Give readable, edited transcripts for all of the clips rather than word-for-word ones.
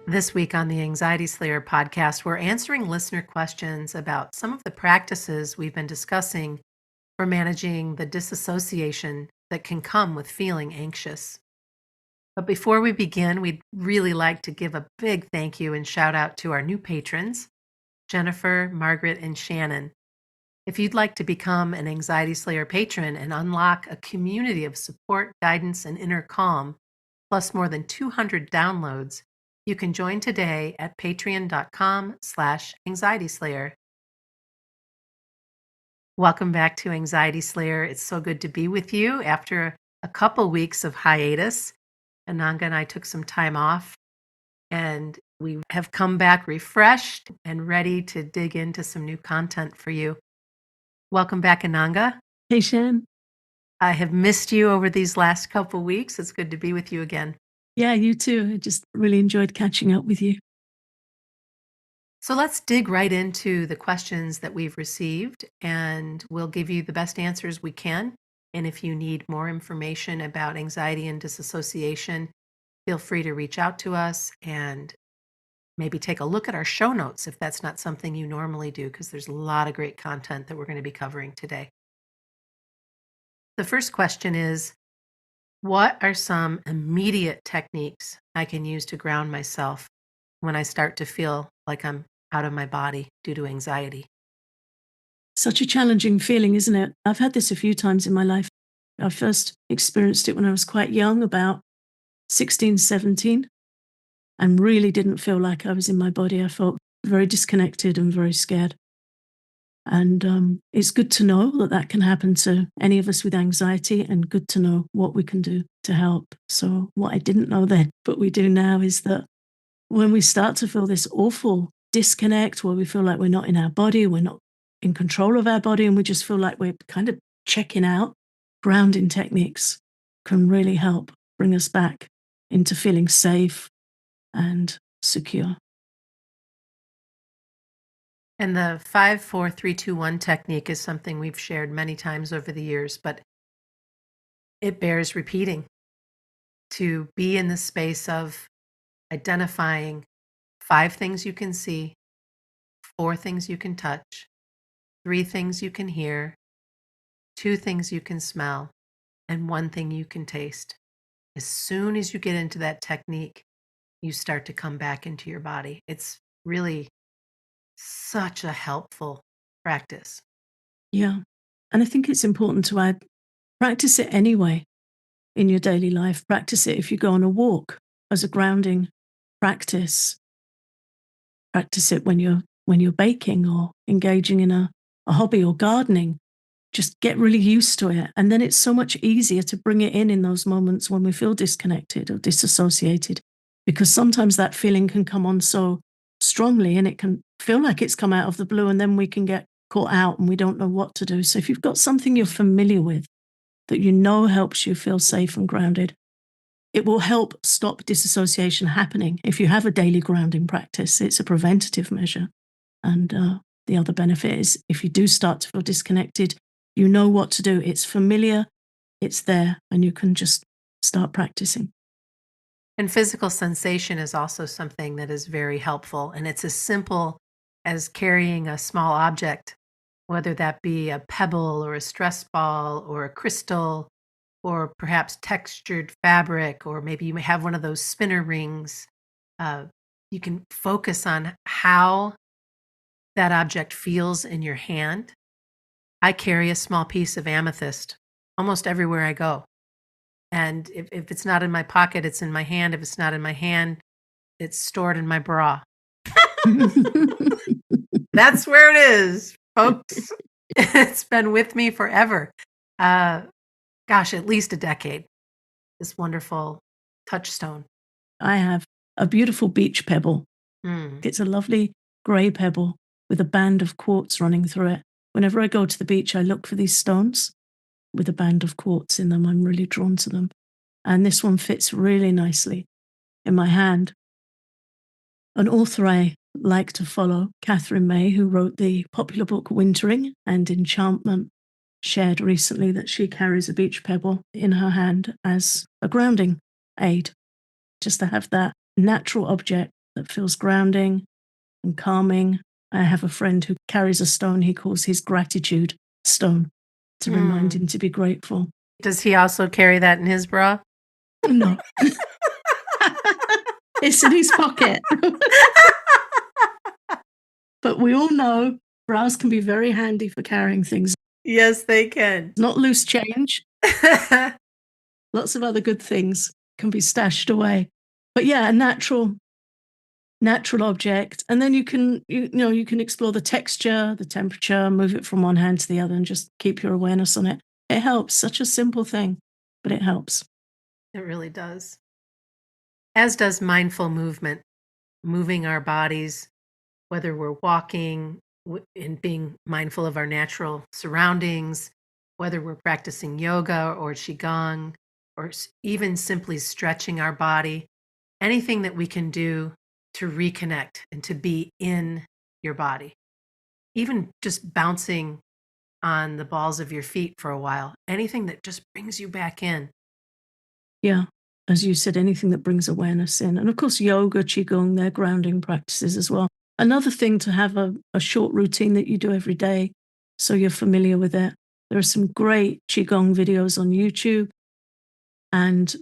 This week on the Anxiety Slayer podcast, we're answering listener questions about some of the practices we've been discussing for managing the disassociation that can come with feeling anxious. But before we begin, we'd really like to give a big thank you and shout out to our new patrons, Jennifer, Margaret, and Shannon. If you'd like to become an Anxiety Slayer patron and unlock a community of support, guidance, and inner calm, plus more than 200 downloads, you can join today at patreon.com/anxietyslayer. Welcome back to Anxiety Slayer. It's so good to be with you after a couple weeks of hiatus. Ananga and I took some time off, and we have come back refreshed and ready to dig into some new content for you. Welcome back, Ananga. Hey, Shan. I have missed you over these last couple weeks. It's good to be with you again. Yeah, you too. I just really enjoyed catching up with you. So let's dig right into the questions that we've received, and we'll give you the best answers we can. And if you need more information about anxiety and disassociation, feel free to reach out to us and maybe take a look at our show notes if that's not something you normally do, because there's a lot of great content that we're going to be covering today. The first question is, what are some immediate techniques I can use to ground myself when I start to feel like I'm out of my body due to anxiety? Such a challenging feeling, isn't it? I've had this a few times in my life. I first experienced it when I was quite young, about 16, 17, and really didn't feel like I was in my body. I felt very disconnected and very scared. And it's good to know that that can happen to any of us with anxiety, and good to know what we can do to help. So what I didn't know then, but we do now, is that when we start to feel this awful disconnect where we feel like we're not in our body, we're not in control of our body, and we just feel like we're kind of checking out, grounding techniques can really help bring us back into feeling safe and secure. And the 5-4-3-2-1 technique is something we've shared many times over the years, but it bears repeating to be in the space of identifying 5 things you can see, 4 things you can touch, 3 things you can hear, 2 things you can smell, and 1 thing you can taste. As soon as you get into that technique, you start to come back into your body. It's really such a helpful practice. Yeah. And I think it's important to add, practice it anyway in your daily life. Practice it if you go on a walk as a grounding practice. Practice it when you're baking or engaging in a hobby or gardening. Just get really used to it. And then it's so much easier to bring it in those moments when we feel disconnected or disassociated, because sometimes that feeling can come on so strongly and it can feel like it's come out of the blue, and then we can get caught out and we don't know what to do. So if you've got something you're familiar with that you know helps you feel safe and grounded, it will help stop disassociation happening. If you have a daily grounding practice, it's a preventative measure. And the other benefit is, if you do start to feel disconnected, you know what to do. It's familiar, it's there, and you can just start practicing. And physical sensation is also something that is very helpful. And it's as simple as carrying a small object, whether that be a pebble or a stress ball or a crystal or perhaps textured fabric, or maybe you may have one of those spinner rings. You can focus on how that object feels in your hand. I carry a small piece of amethyst almost everywhere I go. And if it's not in my pocket, it's in my hand. If it's not in my hand, it's stored in my bra. That's where it is, folks. It's been with me forever. At least a decade. This wonderful touchstone. I have a beautiful beach pebble. Mm. It's a lovely grey pebble with a band of quartz running through it. Whenever I go to the beach, I look for these stones with a band of quartz in them. I'm really drawn to them. And this one fits really nicely in my hand. An author I like to follow, Catherine May, who wrote the popular book Wintering and Enchantment, shared recently that she carries a beach pebble in her hand as a grounding aid, just to have that natural object that feels grounding and calming. I have a friend who carries a stone he calls his gratitude stone to remind Mm. him to be grateful. Does he also carry that in his bra? No, it's in his pocket. But we all know bras can be very handy for carrying things. Yes, they can. Not loose change. Lots of other good things can be stashed away. But yeah, a natural object. And then you can, you can explore the texture, the temperature, move it from one hand to the other and just keep your awareness on it. It helps. Such a simple thing, but it helps. It really does. As does mindful movement, moving our bodies, whether we're walking and being mindful of our natural surroundings, whether we're practicing yoga or qigong, or even simply stretching our body, anything that we can do to reconnect and to be in your body. Even just bouncing on the balls of your feet for a while, anything that just brings you back in. Yeah. As you said, anything that brings awareness in. And of course, yoga, qigong, they're grounding practices as well. Another thing to have a short routine that you do every day so you're familiar with it. There are some great qigong videos on YouTube, and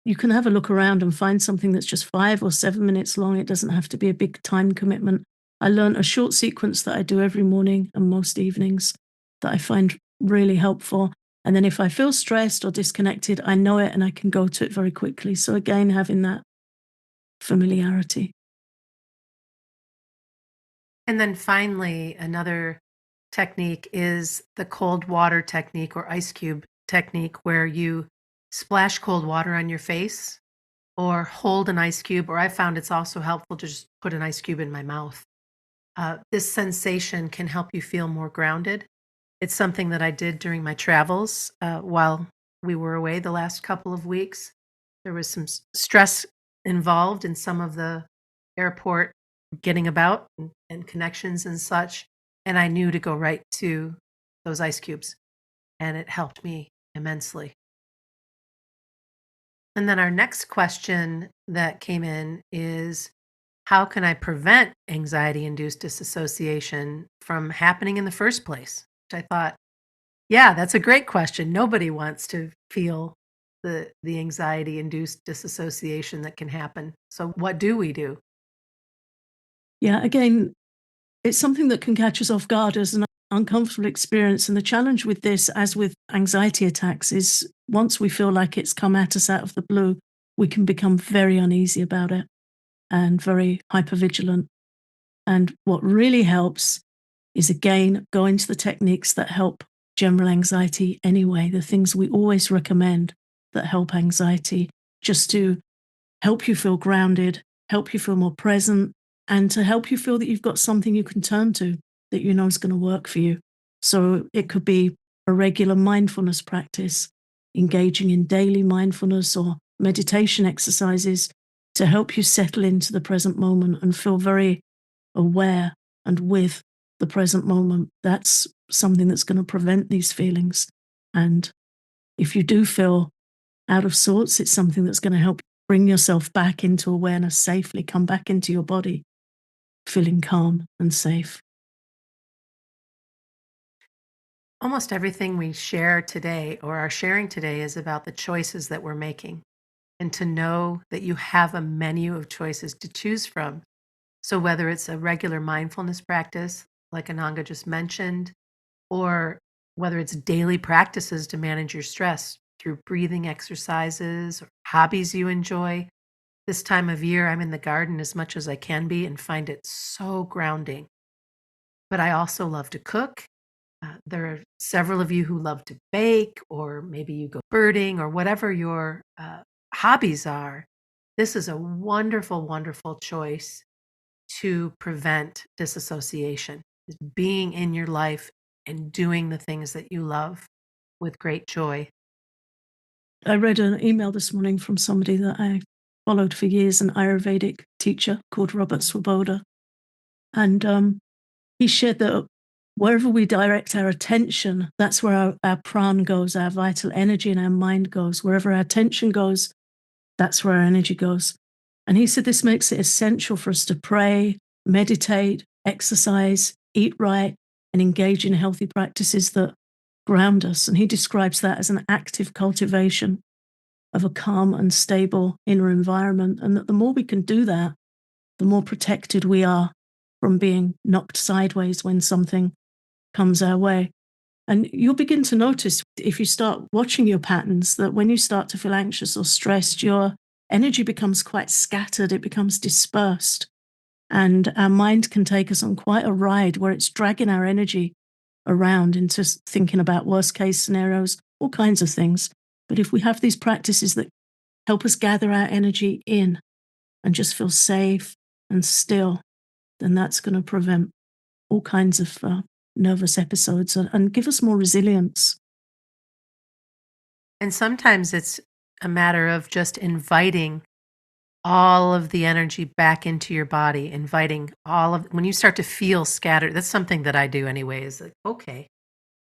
you can have a look around and find something that's just 5 or 7 minutes long. It doesn't have to be a big time commitment. I learned a short sequence that I do every morning and most evenings that I find really helpful. And then if I feel stressed or disconnected, I know it and I can go to it very quickly. So again, having that familiarity. And then finally, another technique is the cold water technique or ice cube technique, where you splash cold water on your face or hold an ice cube, or I found it's also helpful to just put an ice cube in my mouth. This sensation can help you feel more grounded. It's something that I did during my travels while we were away the last couple of weeks. There was some stress involved in some of the airport getting about and connections and such. And I knew to go right to those ice cubes, and it helped me immensely. And then our next question that came in is, how can I prevent anxiety induced disassociation from happening in the first place? Which I thought, yeah, that's a great question. Nobody wants to feel the anxiety induced disassociation that can happen. So what do we do? Yeah, again, it's something that can catch us off guard as an uncomfortable experience. And the challenge with this, as with anxiety attacks, is once we feel like it's come at us out of the blue, we can become very uneasy about it and very hypervigilant. And what really helps is, again, go into the techniques that help general anxiety anyway, the things we always recommend that help anxiety, just to help you feel grounded, help you feel more present, and to help you feel that you've got something you can turn to that you know is going to work for you. So it could be a regular mindfulness practice, engaging in daily mindfulness or meditation exercises to help you settle into the present moment and feel very aware and with the present moment. That's something that's going to prevent these feelings. And if you do feel out of sorts, it's something that's going to help bring yourself back into awareness safely, come back into your body, feeling calm and safe. Almost everything we share today or are sharing today is about the choices that we're making, and to know that you have a menu of choices to choose from. So whether it's a regular mindfulness practice, like Ananga just mentioned, or whether it's daily practices to manage your stress through breathing exercises or hobbies you enjoy. This time of year, I'm in the garden as much as I can be and find it so grounding. But I also love to cook. There are several of you who love to bake, or maybe you go birding, or whatever your hobbies are. This is a wonderful, wonderful choice to prevent disassociation, is being in your life and doing the things that you love with great joy. I read an email this morning from somebody that I followed for years, an Ayurvedic teacher called Robert Swoboda. And he shared that wherever we direct our attention, that's where our pran goes, our vital energy, and our mind goes. Wherever our attention goes, that's where our energy goes. And he said this makes it essential for us to pray, meditate, exercise, eat right, and engage in healthy practices that ground us. And he describes that as an active cultivation of a calm and stable inner environment. And that the more we can do that, the more protected we are from being knocked sideways when something comes our way. And you'll begin to notice if you start watching your patterns that when you start to feel anxious or stressed, your energy becomes quite scattered, it becomes dispersed. And our mind can take us on quite a ride where it's dragging our energy around into thinking about worst case scenarios, all kinds of things. But if we have these practices that help us gather our energy in and just feel safe and still, then that's going to prevent all kinds of nervous episodes and give us more resilience. And sometimes it's a matter of just inviting all of the energy back into your body, inviting all of when you start to feel scattered. That's something that I do anyway, is like, okay,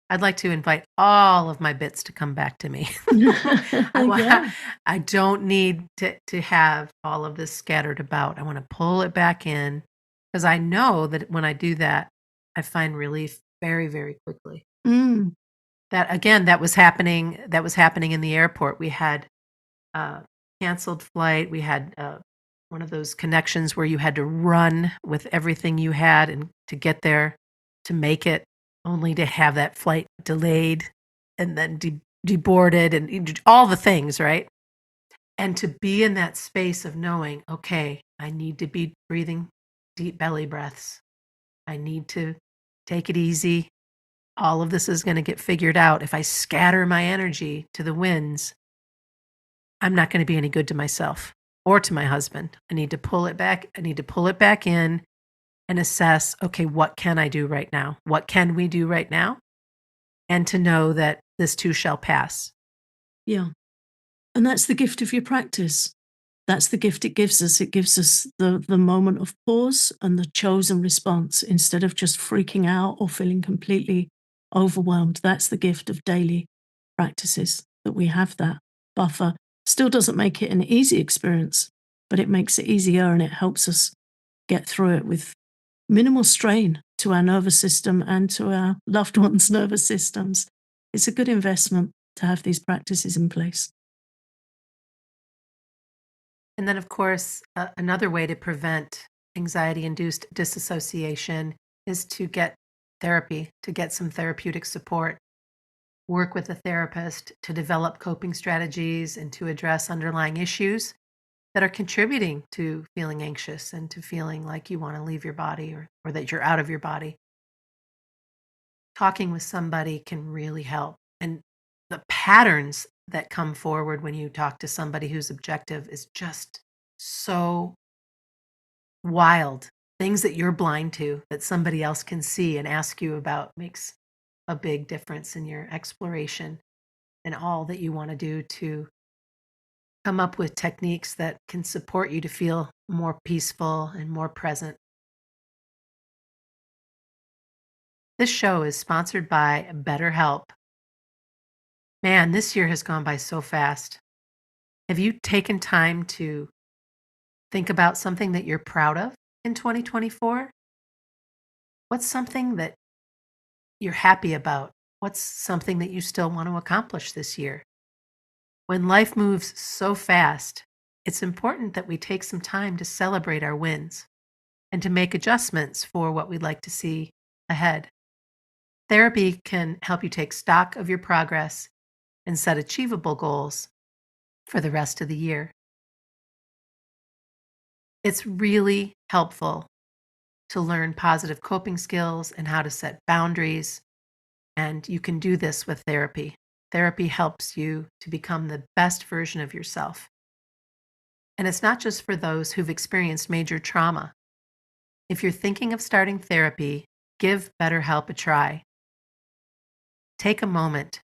I'd like to invite all of my bits to come back to me. Yeah. I don't need to have all of this scattered about. I want to pull it back in because I know that when I do that, I find relief very, very quickly. Mm. That again, that was happening in the airport. We had a canceled flight. We had one of those connections where you had to run with everything you had and to get there to make it, only to have that flight delayed and then deboarded and all the things, right? And to be in that space of knowing, okay, I need to be breathing deep belly breaths. I need to take it easy. All of this is going to get figured out. If I scatter my energy to the winds, I'm not going to be any good to myself or to my husband. I need to pull it back. I need to pull it back in and assess, okay, what can I do right now? What can we do right now? And to know that this too shall pass. Yeah. And that's the gift of your practice. That's the gift it gives us. It gives us the moment of pause and the chosen response instead of just freaking out or feeling completely overwhelmed. That's the gift of daily practices, that we have that buffer. Still doesn't make it an easy experience, but it makes it easier and it helps us get through it with minimal strain to our nervous system and to our loved ones' nervous systems. It's a good investment to have these practices in place. And then, of course, another way to prevent anxiety induced disassociation is to get therapy, to get some therapeutic support, work with a therapist to develop coping strategies and to address underlying issues that are contributing to feeling anxious and to feeling like you want to leave your body or that you're out of your body. Talking with somebody can really help. And the patterns that come forward when you talk to somebody who's objective is just so wild. Things that you're blind to that somebody else can see and ask you about makes a big difference in your exploration and all that you want to do to come up with techniques that can support you to feel more peaceful and more present. This show is sponsored by BetterHelp. Man, this year has gone by so fast. Have you taken time to think about something that you're proud of in 2024? What's something that you're happy about? What's something that you still want to accomplish this year? When life moves so fast, it's important that we take some time to celebrate our wins and to make adjustments for what we'd like to see ahead. Therapy can help you take stock of your progress and set achievable goals for the rest of the year. It's really helpful to learn positive coping skills and how to set boundaries, and you can do this with therapy. Therapy helps you to become the best version of yourself. And it's not just for those who've experienced major trauma. If you're thinking of starting therapy, give BetterHelp a try. Take a moment.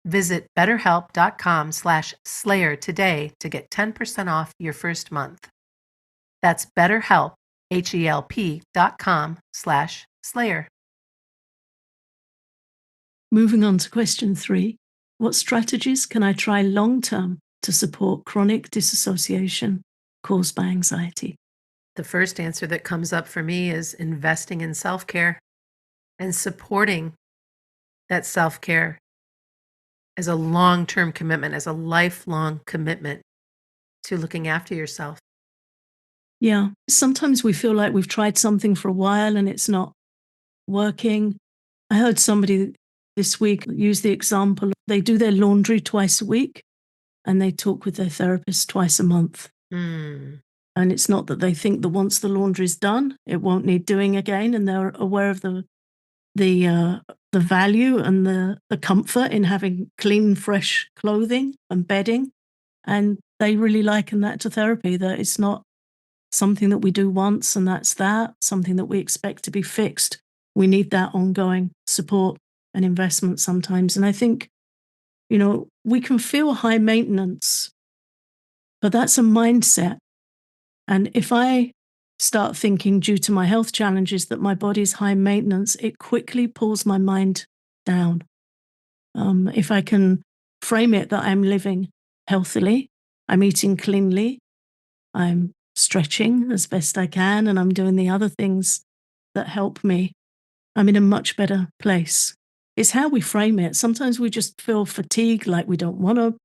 Visit betterhelp.com/slayer today to get 10% off your first month. That's BetterHelp, HELP.com/slayer. Moving on to question 3. What strategies can I try long term to support chronic disassociation caused by anxiety? The first answer that comes up for me is investing in self care and supporting that self care as a long term commitment, as a lifelong commitment to looking after yourself. Yeah. Sometimes we feel like we've tried something for a while and it's not working. I heard somebody this week use the example they do their laundry twice a week and they talk with their therapist twice a month. Mm, And it's not that they think that once the laundry's done, it won't need doing again, and they're aware of the uh, the value and the comfort in having clean, fresh clothing and bedding, and they really liken that to therapy. That it's not something that we do once and that's that, something that we expect to be fixed. We need that ongoing support and investment sometimes. And I think, we can feel high maintenance, but that's a mindset. And if I start thinking, due to my health challenges, that my body's high maintenance, it quickly pulls my mind down. If I can frame it that I'm living healthily, I'm eating cleanly, I'm stretching as best I can, and I'm doing the other things that help me, I'm in a much better place. It's how we frame it. Sometimes we just feel fatigued, like we don't want to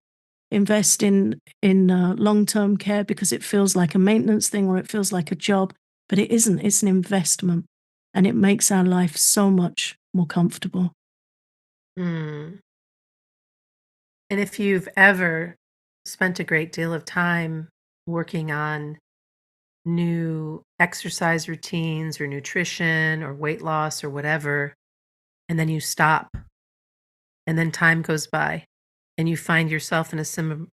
invest in long-term care because it feels like a maintenance thing or it feels like a job, but it isn't. It's an investment, and it makes our life so much more comfortable. mm. And if you've ever spent a great deal of time working on new exercise routines or nutrition or weight loss or whatever, and then you stop, and then time goes by, and you find yourself in a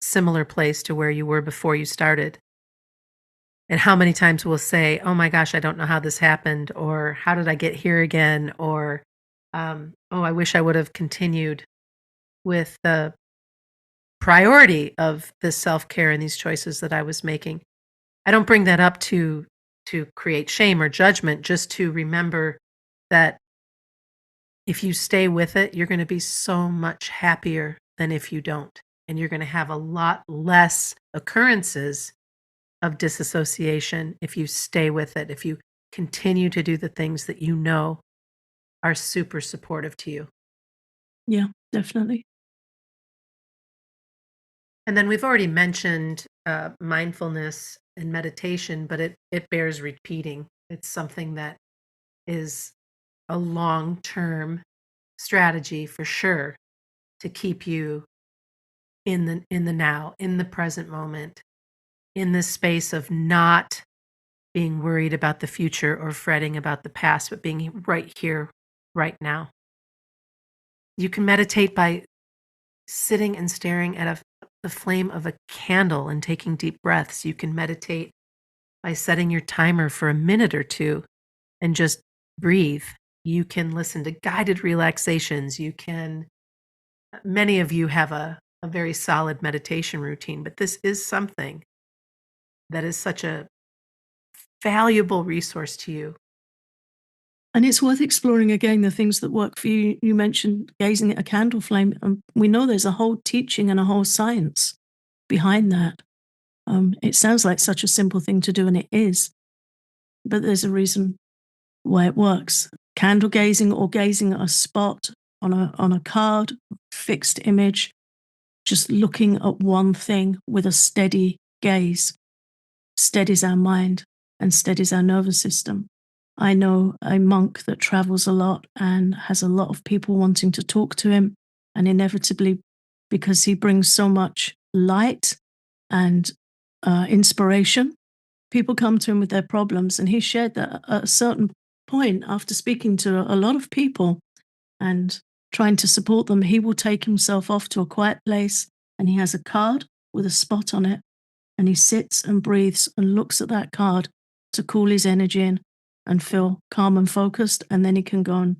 similar place to where you were before you started. And how many times we'll say, "Oh my gosh, I don't know how this happened," or "How did I get here again?" or "Oh, I wish I would have continued with the priority of this self-care and these choices that I was making." I don't bring that up to create shame or judgment, just to remember that if you stay with it, you're gonna be so much happier than if you don't, and you're gonna have a lot less occurrences of disassociation if you stay with it, if you continue to do the things that you know are super supportive to you. Yeah, definitely. And then we've already mentioned mindfulness and meditation, but it bears repeating. It's something that is a long term strategy for sure to keep you in the now, in the present moment, in this space of not being worried about the future or fretting about the past, but being right here, right now. You can meditate by sitting and staring at the flame of a candle and taking deep breaths. You can meditate by setting your timer for a minute or two and just breathe. You can listen to guided relaxations. Many of you have a very solid meditation routine, but this is something that is such a valuable resource to you. And it's worth exploring again the things that work for you. You mentioned gazing at a candle flame, and we know there's a whole teaching and a whole science behind that. It sounds like such a simple thing to do, and it is, but there's a reason why it works. Candle gazing or gazing at a spot on a card, fixed image, just looking at one thing with a steady gaze steadies our mind and steadies our nervous system. I know a monk that travels a lot and has a lot of people wanting to talk to him, and inevitably, because he brings so much light and inspiration, people come to him with their problems. And he shared that at a certain point, after speaking to a lot of people and trying to support them, he will take himself off to a quiet place and he has a card with a spot on it, and he sits and breathes and looks at that card to cool his energy in and feel calm and focused. And then he can go and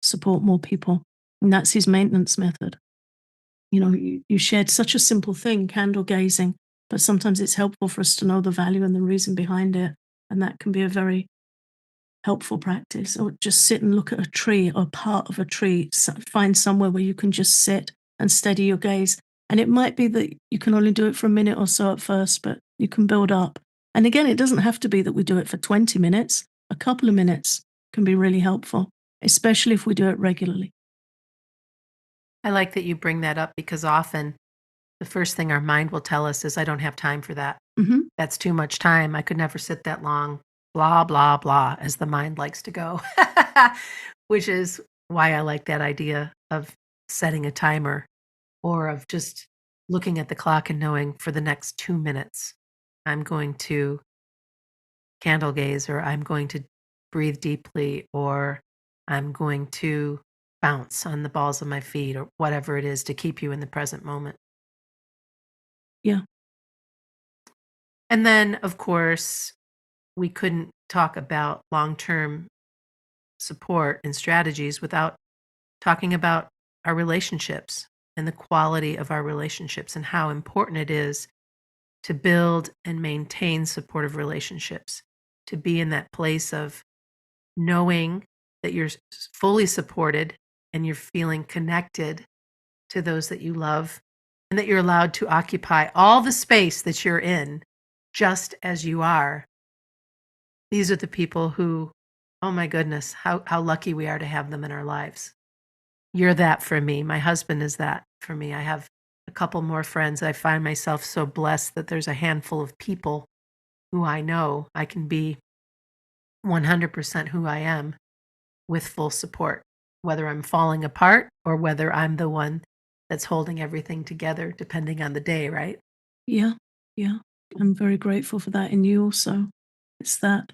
support more people. And that's his maintenance method. You shared such a simple thing, candle gazing, but sometimes it's helpful for us to know the value and the reason behind it. And that can be a very helpful practice. Or just sit and look at a tree or part of a tree. Find somewhere where you can just sit and steady your gaze. And it might be that you can only do it for a minute or so at first, but you can build up. And again, it doesn't have to be that we do it for 20 minutes. A couple of minutes can be really helpful, especially if we do it regularly. I like that you bring that up because often the first thing our mind will tell us is, I don't have time for that. Hmm. That's too much time. I could never sit that long. Blah, blah, blah, as the mind likes to go, which is why I like that idea of setting a timer or of just looking at the clock and knowing for the next 2 minutes, I'm going to candle gaze or I'm going to breathe deeply or I'm going to bounce on the balls of my feet or whatever it is to keep you in the present moment. Yeah. And then, of course, we couldn't talk about long term support and strategies without talking about our relationships and the quality of our relationships and how important it is to build and maintain supportive relationships, to be in that place of knowing that you're fully supported and you're feeling connected to those that you love and that you're allowed to occupy all the space that you're in just as you are. These are the people who, oh my goodness, how lucky we are to have them in our lives. You're that for me. My husband is that for me. I have a couple more friends. I find myself so blessed that there's a handful of people who I know I can be 100% who I am with full support, whether I'm falling apart or whether I'm the one that's holding everything together, depending on the day, right? Yeah. Yeah. I'm very grateful for that in you also. It's that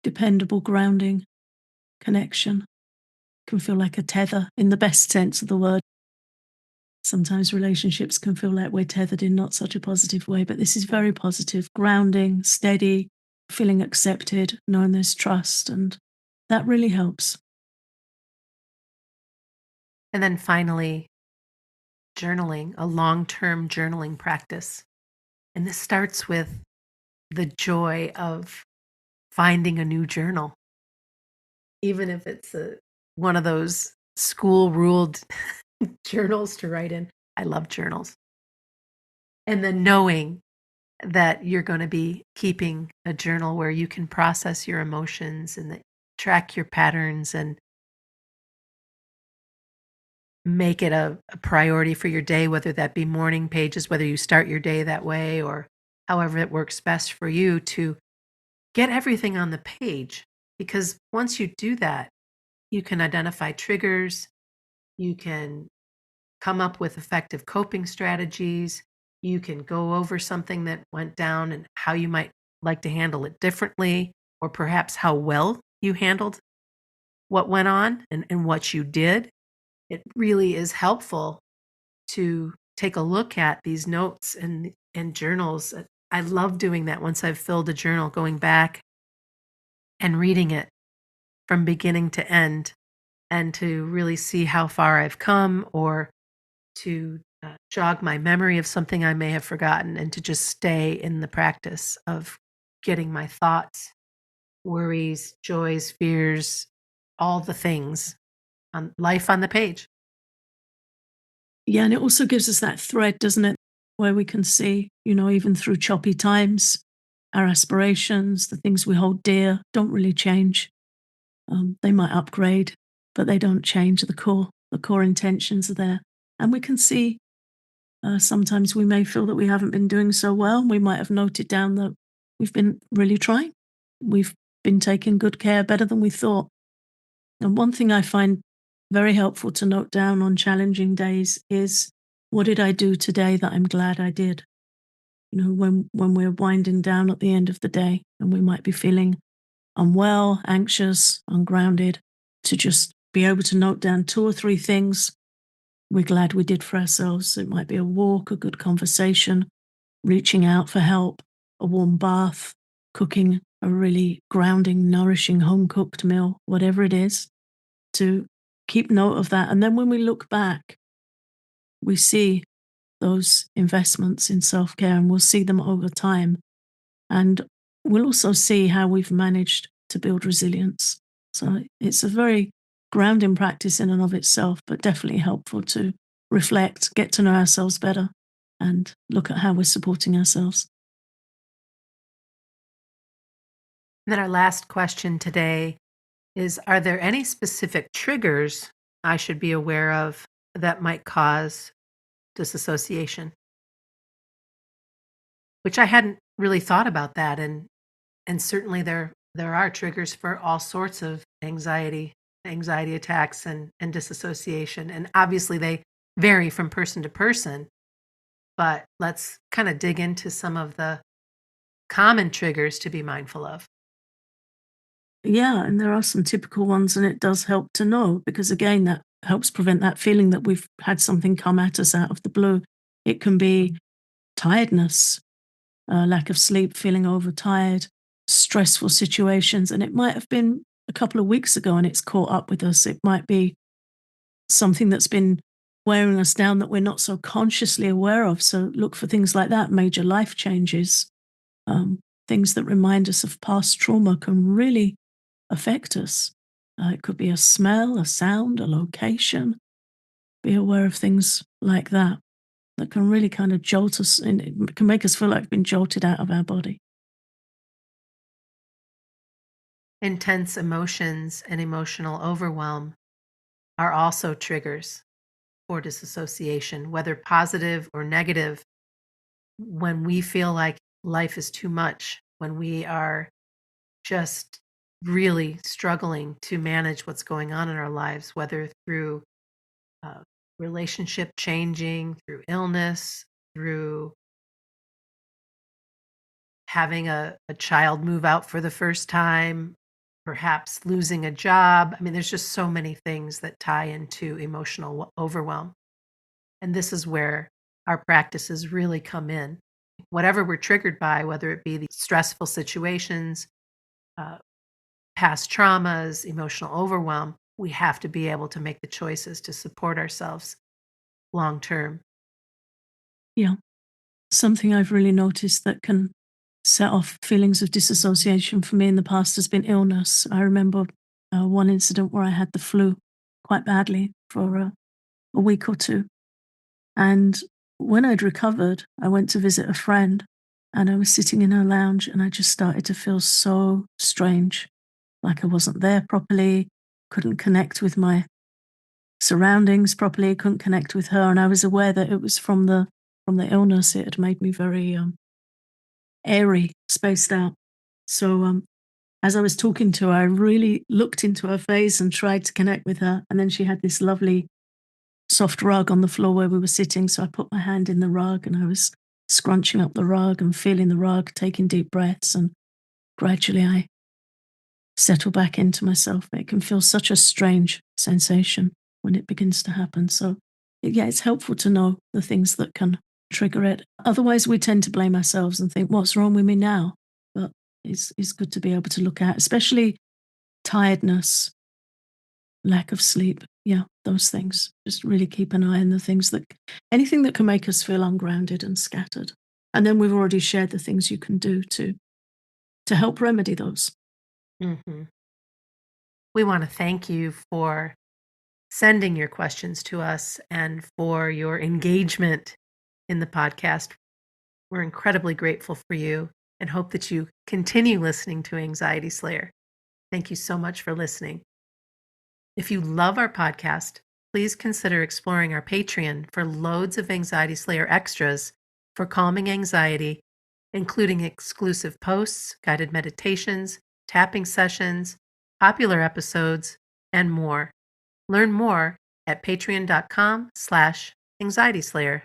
dependable grounding connection. Can feel like a tether in the best sense of the word. Sometimes relationships can feel like we're tethered in not such a positive way, but this is very positive, grounding, steady, feeling accepted, knowing there's trust, and that really helps. And then finally, journaling, a long term journaling practice. And this starts with the joy of finding a new journal, even if it's one of those school ruled journals to write in. I love journals. And then knowing that you're going to be keeping a journal where you can process your emotions and that track your patterns and make it a priority for your day, whether that be morning pages, whether you start your day that way or however it works best for you to get everything on the page. Because once you do that, you can identify triggers, you can come up with effective coping strategies, you can go over something that went down and how you might like to handle it differently, or perhaps how well you handled what went on and what you did. It really is helpful to take a look at these notes and journals. I love doing that once I've filled a journal, going back and reading it from beginning to end and to really see how far I've come or to jog my memory of something I may have forgotten and to just stay in the practice of getting my thoughts, worries, joys, fears, all the things on life on the page. Yeah, and it also gives us that thread, doesn't it? Where we can see, even through choppy times, our aspirations, the things we hold dear, don't really change. They might upgrade, but they don't change the core. The core intentions are there. And we can see sometimes we may feel that we haven't been doing so well. We might have noted down that we've been really trying. We've been taking good care, better than we thought. And one thing I find very helpful to note down on challenging days is, what did I do today that I'm glad I did? When we're winding down at the end of the day and we might be feeling unwell, anxious, ungrounded, to just be able to note down two or three things we're glad we did for ourselves. It might be a walk, a good conversation, reaching out for help, a warm bath, cooking a really grounding, nourishing home cooked meal, whatever it is, to keep note of that. And then when we look back, we see those investments in self care and we'll see them over time. And we'll also see how we've managed to build resilience. So it's a very grounding practice in and of itself, but definitely helpful to reflect, get to know ourselves better, and look at how we're supporting ourselves. And then our last question today is, are there any specific triggers I should be aware of that might cause disassociation? Which I hadn't really thought about that, and certainly there are triggers for all sorts of anxiety attacks and disassociation, and obviously they vary from person to person, but let's kind of dig into some of the common triggers to be mindful of. Yeah, and there are some typical ones, and it does help to know because, again, that helps prevent that feeling that we've had something come at us out of the blue. It can be tiredness, lack of sleep, feeling overtired, stressful situations, and it might have been a couple of weeks ago and it's caught up with us. It might be something that's been wearing us down that we're not so consciously aware of. So look for things like that. Major life changes, um, things that remind us of past trauma can really affect us. It could be a smell, a sound, a location. Be aware of things like that that can really kind of jolt us and it can make us feel like we've been jolted out of our body. Intense emotions and emotional overwhelm are also triggers for disassociation, whether positive or negative. When we feel like life is too much, when we are just really struggling to manage what's going on in our lives, whether through uh, relationship changing, through illness, through having a child move out for the first time, perhaps losing a job. I mean, there's just so many things that tie into emotional overwhelm. And this is where our practices really come in. Whatever we're triggered by, whether it be the stressful situations, uh, past traumas, emotional overwhelm, we have to be able to make the choices to support ourselves long term. Yeah. Something I've really noticed that can set off feelings of disassociation for me in the past has been illness. I remember one incident where I had the flu quite badly for a week or two. And when I'd recovered, I went to visit a friend and I was sitting in her lounge and I just started to feel so strange, like I wasn't there properly, couldn't connect with my surroundings properly, couldn't connect with her. And I was aware that it was from the illness. It had made me very airy, spaced out. So as I was talking to her, I really looked into her face and tried to connect with her. And then she had this lovely soft rug on the floor where we were sitting. So I put my hand in the rug and I was scrunching up the rug and feeling the rug, taking deep breaths. And gradually I settle back into myself. It can feel such a strange sensation when it begins to happen. So, yeah, it's helpful to know the things that can trigger it. Otherwise, we tend to blame ourselves and think, what's wrong with me now? But it's good to be able to look at, especially tiredness, lack of sleep. Yeah, those things. Just really keep an eye on the things that, anything that can make us feel ungrounded and scattered. And then we've already shared the things you can do to help remedy those. Mhm. We want to thank you for sending your questions to us and for your engagement in the podcast. We're incredibly grateful for you and hope that you continue listening to Anxiety Slayer. Thank you so much for listening. If you love our podcast, please consider exploring our Patreon for loads of Anxiety Slayer extras for calming anxiety, including exclusive posts, guided meditations, tapping sessions, popular episodes, and more. Learn more at patreon.com/anxietyslayer.